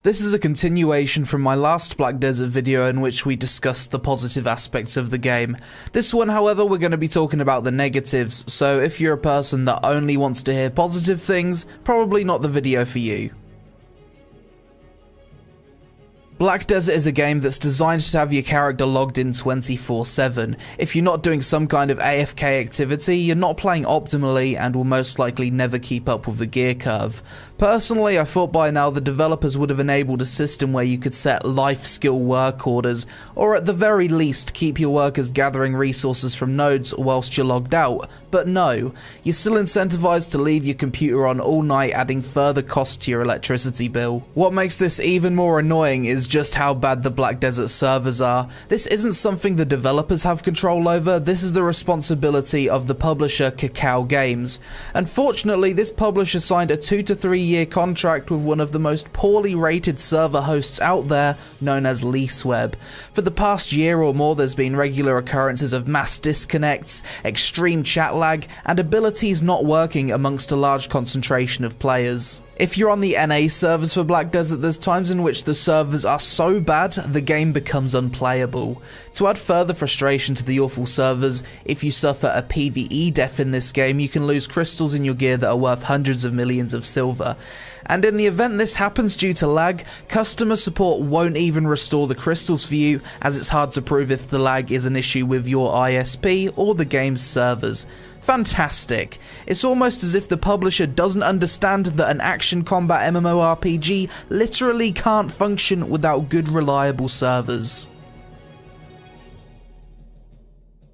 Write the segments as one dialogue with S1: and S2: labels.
S1: This is a continuation from my last Black Desert video in which we discussed the positive aspects of the game. This one, however, we're going to be talking about the negatives, so if you're a person that only wants to hear positive things, probably not the video for you. Black Desert is a game that's designed to have your character logged in 24/7. If you're not doing some kind of AFK activity, you're not playing optimally and will most likely never keep up with the gear curve. Personally, I thought by now the developers would have enabled a system where you could set life skill work orders, or at the very least keep your workers gathering resources from nodes whilst you're logged out, but no, you're still incentivized to leave your computer on all night, adding further cost to your electricity bill. What makes this even more annoying is just how bad the Black Desert servers are. This isn't something the developers have control over, this is the responsibility of the publisher Cacao Games. Unfortunately, this publisher signed a 2 to 3 year contract with one of the most poorly rated server hosts out there, known as LeaseWeb. For the past year or more, there's been regular occurrences of mass disconnects, extreme chat lag, and abilities not working amongst a large concentration of players. If you're on the NA servers for Black Desert, there's times in which the servers are so bad, the game becomes unplayable. To add further frustration to the awful servers, if you suffer a PvE death in this game, you can lose crystals in your gear that are worth hundreds of millions of silver. And in the event this happens due to lag, customer support won't even restore the crystals for you, as it's hard to prove if the lag is an issue with your ISP or the game's servers. Fantastic. It's almost as if the publisher doesn't understand that an action combat MMORPG literally can't function without good reliable servers.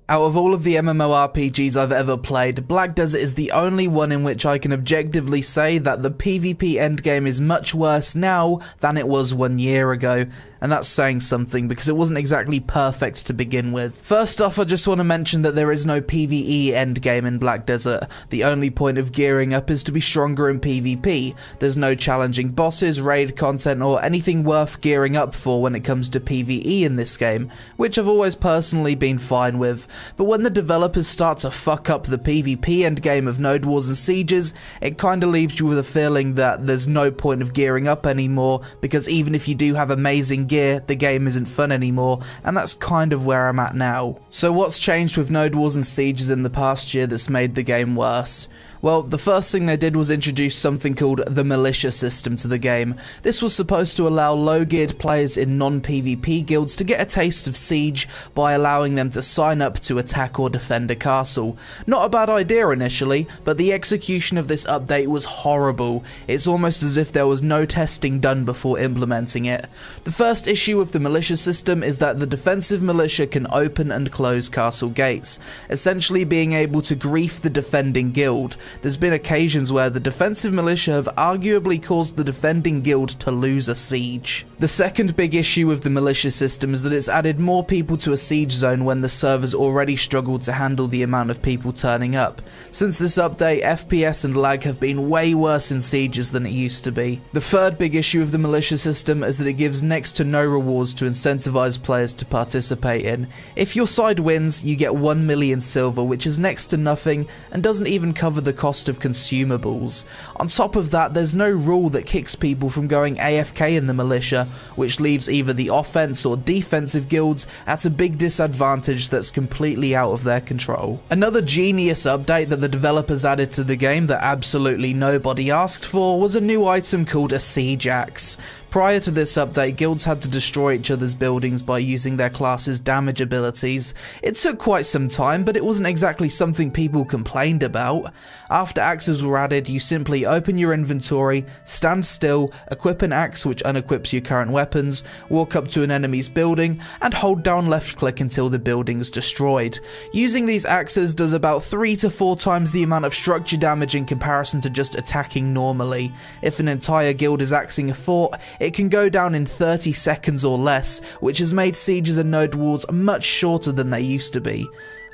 S1: Out of all of the MMORPGs I've ever played, Black Desert is the only one in which I can objectively say that the PvP endgame is much worse now than it was 1 year ago. And that's saying something because it wasn't exactly perfect to begin with. First off, I just want to mention that there is no PvE endgame in Black Desert. The only point of gearing up is to be stronger in PvP. There's no challenging bosses, raid content, or anything worth gearing up for when it comes to PvE in this game, which I've always personally been fine with. But when the developers start to fuck up the PvP endgame of Node Wars and Sieges, it kinda leaves you with a feeling that there's no point of gearing up anymore, because even if you do have amazing gear, the game isn't fun anymore, and that's kind of where I'm at now. So what's changed with Node Wars and Sieges in the past year that's made the game worse? Well, the first thing they did was introduce something called the militia system to the game. This was supposed to allow low-geared players in non-PvP guilds to get a taste of Siege by allowing them to sign up to attack or defend a castle. Not a bad idea initially, but the execution of this update was horrible. It's almost as if there was no testing done before implementing it. The first issue with the militia system is that the defensive militia can open and close castle gates, essentially being able to grief the defending guild. There's been occasions where the defensive militia have arguably caused the defending guild to lose a siege. The second big issue with the militia system is that it's added more people to a siege zone when the servers already struggled to handle the amount of people turning up. Since this update, FPS and lag have been way worse in sieges than it used to be. The third big issue of the militia system is that it gives next to no rewards to incentivize players to participate in. If your side wins, you get 1 million silver, which is next to nothing and doesn't even cover the cost of consumables. On top of that, there's no rule that kicks people from going AFK in the militia, which leaves either the offense or defensive guilds at a big disadvantage that's completely out of their control. Another genius update that the developers added to the game that absolutely nobody asked for was a new item called a siege axe. Prior to this update, guilds had to destroy each other's buildings by using their class's damage abilities. It took quite some time, but it wasn't exactly something people complained about. After axes were added, you simply open your inventory, stand still, equip an axe which unequips your current weapons, walk up to an enemy's building, and hold down left click until the building's destroyed. Using these axes does about 3 to 4 times the amount of structure damage in comparison to just attacking normally. If an entire guild is axing a fort, it can go down in 30 seconds or less, which has made sieges and node wars much shorter than they used to be.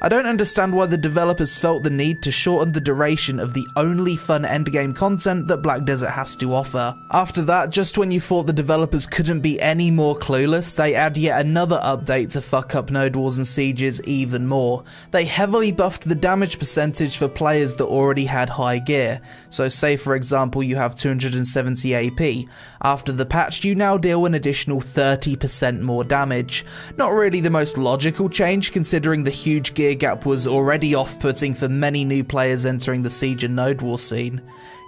S1: I don't understand why the developers felt the need to shorten the duration of the only fun endgame content that Black Desert has to offer. After that, just when you thought the developers couldn't be any more clueless, they add yet another update to fuck up Node Wars and Sieges even more. They heavily buffed the damage percentage for players that already had high gear. So say for example you have 270 AP. After the patch you now deal an additional 30% more damage. Not really the most logical change considering the huge gear gap was already off-putting for many new players entering the Siege and Node War scene.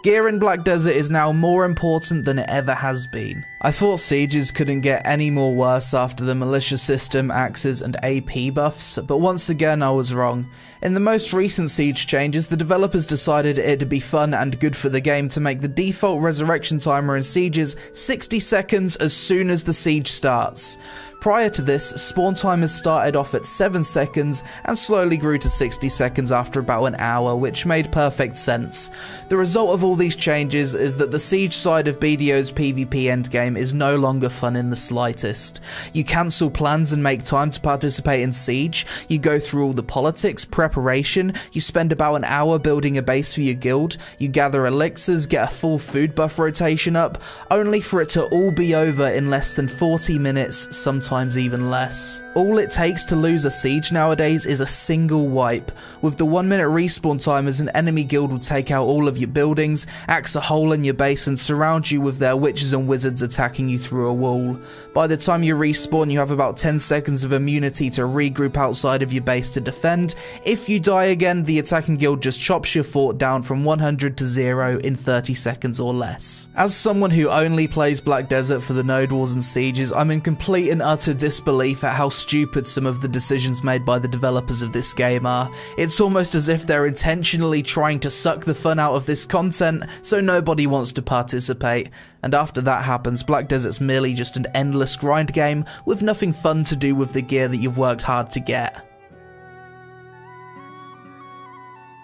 S1: Gear in Black Desert is now more important than it ever has been. I thought Sieges couldn't get any more worse after the militia system, axes and AP buffs, but once again I was wrong. In the most recent Siege changes, the developers decided it'd be fun and good for the game to make the default resurrection timer in Sieges 60 seconds as soon as the siege starts. Prior to this, spawn timers started off at 7 seconds and slowly grew to 60 seconds after about an hour, which made perfect sense. The result of all these changes is that the Siege side of BDO's PvP endgame is no longer fun in the slightest. You cancel plans and make time to participate in Siege, you go through all the politics, preparation, you spend about an hour building a base for your guild, you gather elixirs, get a full food buff rotation up, only for it to all be over in less than 40 minutes, sometimes even less. All it takes to lose a siege nowadays is a single wipe. With the 1 minute respawn timers, an enemy guild will take out all of your buildings, axe a hole in your base and surround you with their witches and wizards attacking you through a wall. By the time you respawn you have about 10 seconds of immunity to regroup outside of your base to defend. If you die again, the attacking guild just chops your fort down from 100 to 0 in 30 seconds or less. As someone who only plays Black Desert for the Node Wars and Sieges, I'm in complete and utter disbelief at how stupid some of the decisions made by the developers of this game are. It's almost as if they're intentionally trying to suck the fun out of this content so nobody wants to participate, and after that happens, Black Desert's merely just an endless grind game with nothing fun to do with the gear that you've worked hard to get.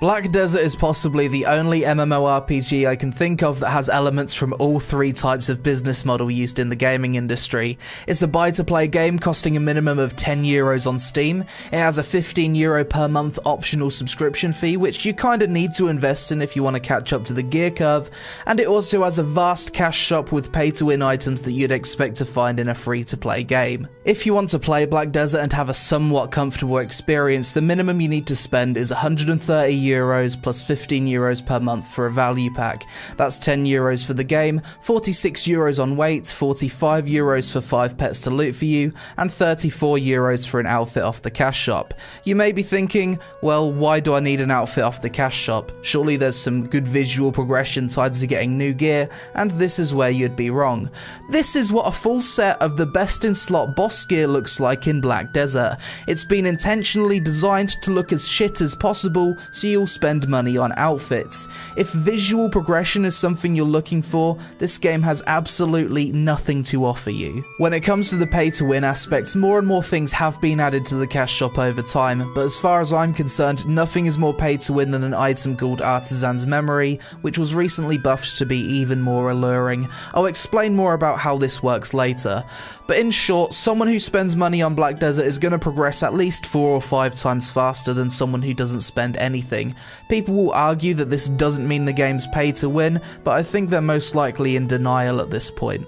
S1: Black Desert is possibly the only MMORPG I can think of that has elements from all three types of business model used in the gaming industry. It's a buy-to-play game costing a minimum of €10 on Steam, it has a €15 per month optional subscription fee which you kinda need to invest in if you want to catch up to the gear curve, and it also has a vast cash shop with pay-to-win items that you'd expect to find in a free-to-play game. If you want to play Black Desert and have a somewhat comfortable experience, the minimum you need to spend is €130 plus €15 per month for a value pack. That's €10 for the game, €46 on weight, €45 for 5 pets to loot for you, and €34 for an outfit off the cash shop. You may be thinking, well, why do I need an outfit off the cash shop? Surely there's some good visual progression tied to getting new gear, and this is where you'd be wrong. This is what a full set of the best in slot boss gear looks like in Black Desert. It's been intentionally designed to look as shit as possible, so you'll spend money on outfits. If visual progression is something you're looking for, this game has absolutely nothing to offer you. When it comes to the pay to win aspects, more and more things have been added to the cash shop over time, but as far as I'm concerned, nothing is more pay to win than an item called Artisan's Memory, which was recently buffed to be even more alluring. I'll explain more about how this works later. But in short, someone who spends money on Black Desert is going to progress at least 4 or 5 times faster than someone who doesn't spend anything. People will argue that this doesn't mean the game's pay to win, but I think they're most likely in denial at this point.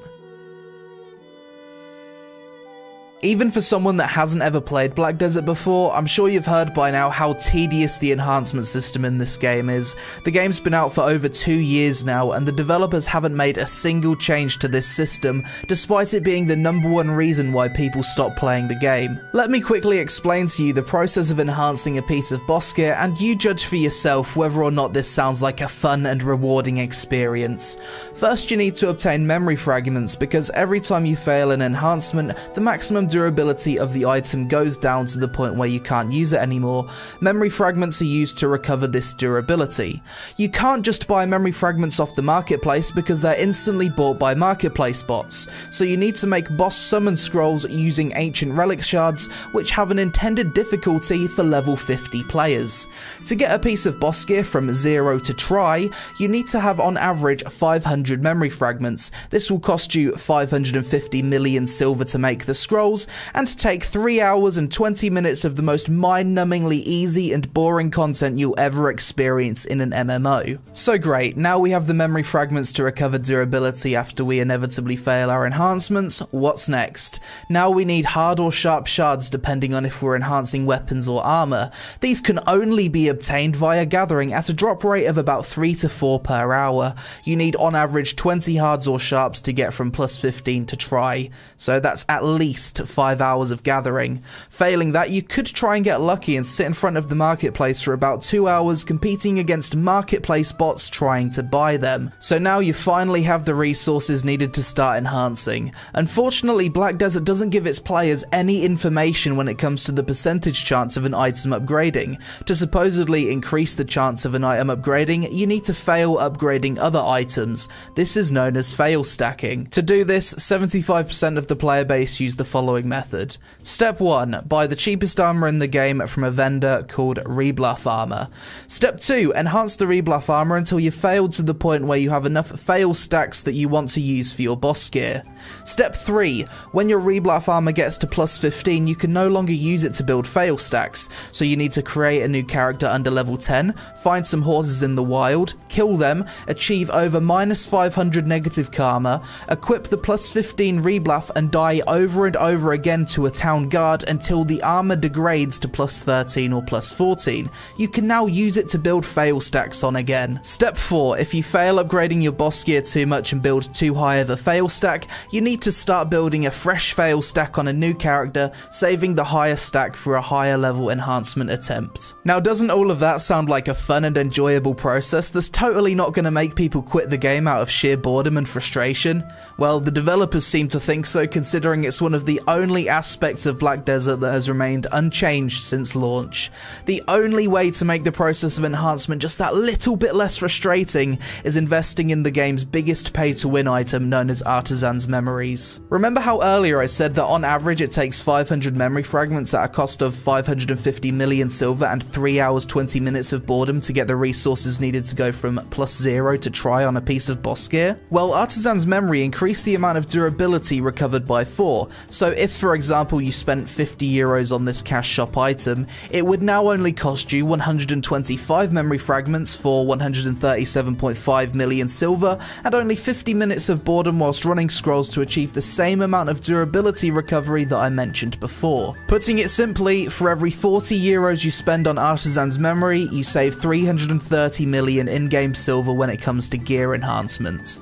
S1: Even for someone that hasn't ever played Black Desert before, I'm sure you've heard by now how tedious the enhancement system in this game is. The game's been out for over 2 years now, and the developers haven't made a single change to this system, despite it being the #1 reason why people stop playing the game. Let me quickly explain to you the process of enhancing a piece of boss gear, and you judge for yourself whether or not this sounds like a fun and rewarding experience. First, you need to obtain memory fragments, because every time you fail an enhancement, the maximum durability of the item goes down to the point where you can't use it anymore. Memory fragments are used to recover this durability. You can't just buy memory fragments off the marketplace because they're instantly bought by marketplace bots, so you need to make boss summon scrolls using ancient relic shards, which have an intended difficulty for level 50 players. To get a piece of boss gear from 0 to try, you need to have on average 500 memory fragments. This will cost you 550 million silver to make the scrolls, hours, and take 3 hours and 20 minutes of the most mind-numbingly easy and boring content you'll ever experience in an MMO. So great, now we have the memory fragments to recover durability after we inevitably fail our enhancements. What's next? Now we need hard or sharp shards depending on if we're enhancing weapons or armor. These can only be obtained via gathering at a drop rate of about 3 to 4 per hour. You need on average 20 hards or sharps to get from plus 15 to try, so that's at least 5 hours of gathering. Failing that, you could try and get lucky and sit in front of the marketplace for about 2 hours competing against marketplace bots trying to buy them. So now you finally have the resources needed to start enhancing. Unfortunately, Black Desert doesn't give its players any information when it comes to the percentage chance of an item upgrading. To supposedly increase the chance of an item upgrading, you need to fail upgrading other items. This is known as fail stacking. To do this, 75% of the player base use the following method. Step 1. Buy the cheapest armor in the game from a vendor called Rebluff Armor. Step 2. Enhance the Rebluff Armor until you've failed to the point where you have enough fail stacks that you want to use for your boss gear. Step 3. When your Rebluff Armor gets to plus 15, you can no longer use it to build fail stacks, so you need to create a new character under level 10, find some horses in the wild, kill them, achieve over minus 500 negative karma, equip the plus 15 Rebluff and die over and over again to a town guard until the armor degrades to plus 13 or plus 14. You can now use it to build fail stacks on again. Step 4. If you fail upgrading your boss gear too much and build too high of a fail stack, you need to start building a fresh fail stack on a new character, saving the higher stack for a higher level enhancement attempt. Now, doesn't all of that sound like a fun and enjoyable process that's totally not going to make people quit the game out of sheer boredom and frustration? Well, the developers seem to think so, considering it's one of the only aspects of Black Desert that has remained unchanged since launch. The only way to make the process of enhancement just that little bit less frustrating is investing in the game's biggest pay-to-win item known as Artisan's Memories. Remember how earlier I said that on average it takes 500 memory fragments at a cost of 550 million silver and 3 hours 20 minutes of boredom to get the resources needed to go from plus 0 to try on a piece of boss gear? Well, Artisan's Memory increased the amount of durability recovered by 4, so if for example you spent 50 euros on this cash shop item, it would now only cost you 125 memory fragments for 137.5 million silver and only 50 minutes of boredom whilst running scrolls to achieve the same amount of durability recovery that I mentioned before. Putting it simply, for every 40 euros you spend on Artisan's Memory, you save 330 million in-game silver when it comes to gear enhancement.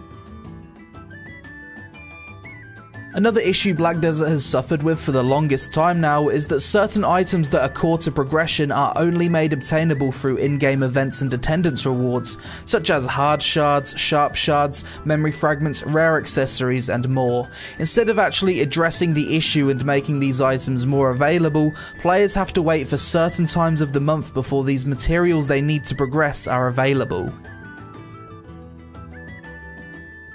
S1: Another issue Black Desert has suffered with for the longest time now is that certain items that are core to progression are only made obtainable through in-game events and attendance rewards, such as hard shards, sharp shards, memory fragments, rare accessories, and more. Instead of actually addressing the issue and making these items more available, players have to wait for certain times of the month before these materials they need to progress are available.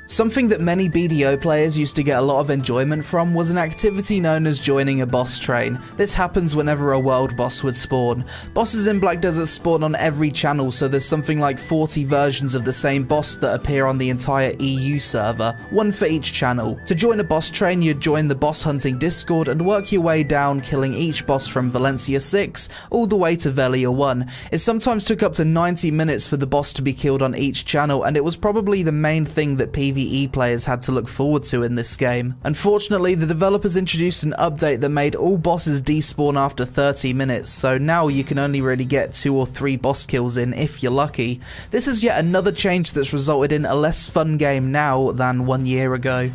S1: Something that many BDO players used to get a lot of enjoyment from was an activity known as joining a boss train. This happens whenever a world boss would spawn. Bosses in Black Desert spawn on every channel, so there's something like 40 versions of the same boss that appear on the entire EU server, one for each channel. To join a boss train, you'd join the boss hunting Discord and work your way down, killing each boss from Valencia 6 all the way to Velia 1. It sometimes took up to 90 minutes for the boss to be killed on each channel, and it was probably the main thing that PvE players had to look forward to in this game. Unfortunately, the developers introduced an update that made all bosses despawn after 30 minutes, so now you can only really get 2 or 3 boss kills in if you're lucky. This is yet another change that's resulted in a less fun game now than 1 year ago.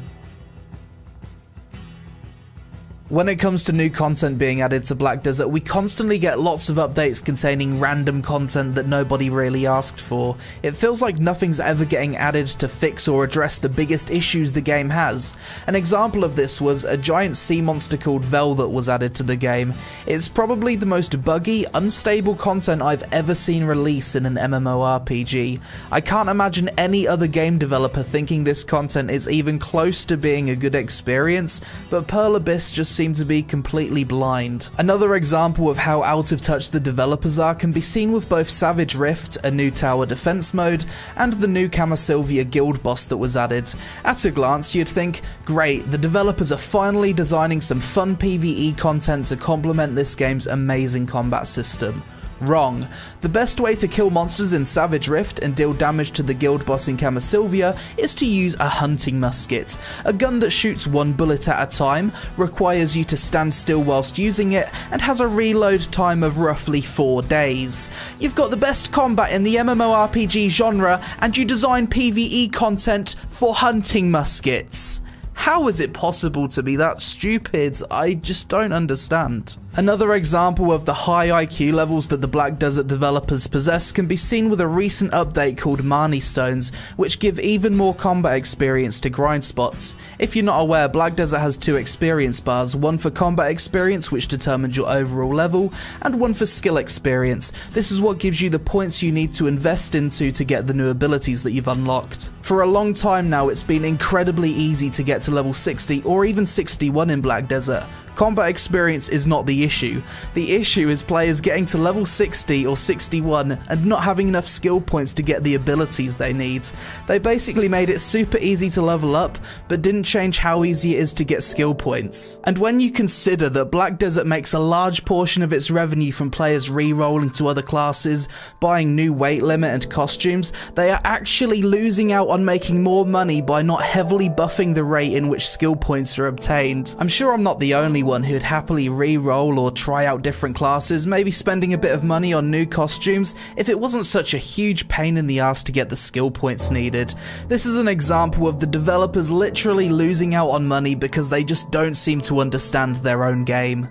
S1: When it comes to new content being added to Black Desert, we constantly get lots of updates containing random content that nobody really asked for. It feels like nothing's ever getting added to fix or address the biggest issues the game has. An example of this was a giant sea monster called Velvet was added to the game. It's probably the most buggy, unstable content I've ever seen release in an MMORPG. I can't imagine any other game developer thinking this content is even close to being a good experience, but Pearl Abyss just seem to be completely blind. Another example of how out of touch the developers are can be seen with both Savage Rift, a new tower defense mode, and the new Camasylvia guild boss that was added. At a glance, you'd think, great, the developers are finally designing some fun PvE content to complement this game's amazing combat system. Wrong. The best way to kill monsters in Savage Rift and deal damage to the guild boss in Camasylvia is to use a hunting musket. A gun that shoots one bullet at a time, requires you to stand still whilst using it, and has a reload time of roughly 4 days. You've got the best combat in the MMORPG genre, and you design PvE content for hunting muskets. How is it possible to be that stupid? I just don't understand. Another example of the high IQ levels that the Black Desert developers possess can be seen with a recent update called Mani Stones, which give even more combat experience to grind spots. If you're not aware, Black Desert has 2 experience bars, one for combat experience, which determines your overall level, and one for skill experience. This is what gives you the points you need to invest into to get the new abilities that you've unlocked. For a long time now, it's been incredibly easy to get to level 60 or even 61 in Black Desert. Combat experience is not the issue. The issue is players getting to level 60 or 61 and not having enough skill points to get the abilities they need. They basically made it super easy to level up, but didn't change how easy it is to get skill points. And when you consider that Black Desert makes a large portion of its revenue from players re-rolling to other classes, buying new weight limit and costumes, they are actually losing out on making more money by not heavily buffing the rate in which skill points are obtained. I'm sure I'm not the only one who'd happily re-roll or try out different classes, maybe spending a bit of money on new costumes if it wasn't such a huge pain in the ass to get the skill points needed. This is an example of the developers literally losing out on money because they just don't seem to understand their own game.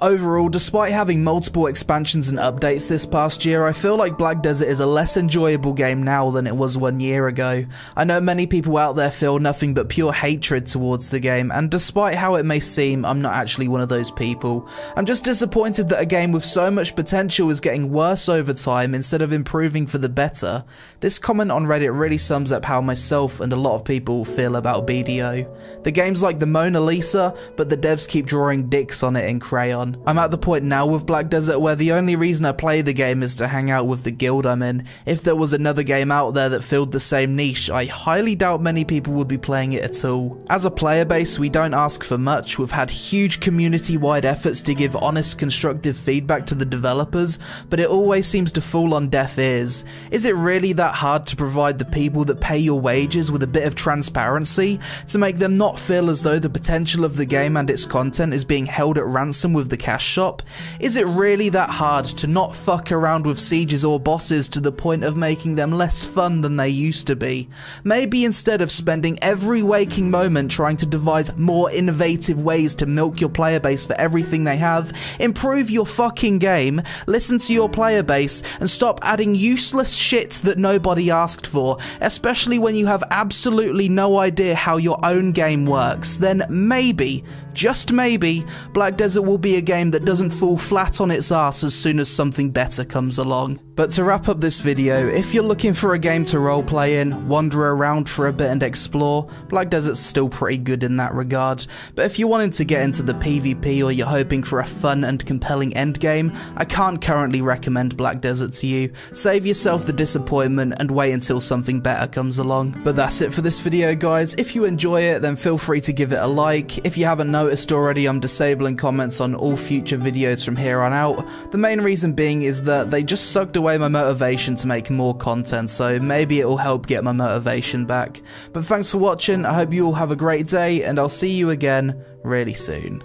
S1: Overall, despite having multiple expansions and updates this past year, I feel like Black Desert is a less enjoyable game now than it was 1 year ago. I know many people out there feel nothing but pure hatred towards the game, and despite how it may seem, I'm not actually one of those people. I'm just disappointed that a game with so much potential is getting worse over time instead of improving for the better. This comment on Reddit really sums up how myself and a lot of people feel about BDO. The game's like the Mona Lisa, but the devs keep drawing dicks on it in crayon. I'm at the point now with Black Desert where the only reason I play the game is to hang out with the guild I'm in. If there was another game out there that filled the same niche, I highly doubt many people would be playing it at all. As a player base, we don't ask for much. We've had huge community-wide efforts to give honest, constructive feedback to the developers, but it always seems to fall on deaf ears. Is it really that hard to provide the people that pay your wages with a bit of transparency, to make them not feel as though the potential of the game and its content is being held at ransom with the cash shop? Is it really that hard to not fuck around with sieges or bosses to the point of making them less fun than they used to be? Maybe instead of spending every waking moment trying to devise more innovative ways to milk your player base for everything they have, improve your fucking game, listen to your player base, and stop adding useless shit that nobody asked for, especially when you have absolutely no idea how your own game works. Then maybe, just maybe, Black Desert will be a game that doesn't fall flat on its ass as soon as something better comes along. But to wrap up this video, if you're looking for a game to roleplay in, wander around for a bit and explore, Black Desert's still pretty good in that regard. But if you're wanting to get into the PvP or you're hoping for a fun and compelling endgame, I can't currently recommend Black Desert to you. Save yourself the disappointment and wait until something better comes along. But that's it for this video, guys. If you enjoy it, then feel free to give it a like. If you haven't noticed already, I'm disabling comments on all future videos from here on out. The main reason being is that they just sucked away my motivation to make more content, so maybe it'll help get my motivation back. But thanks for watching, I hope you all have a great day, and I'll see you again really soon.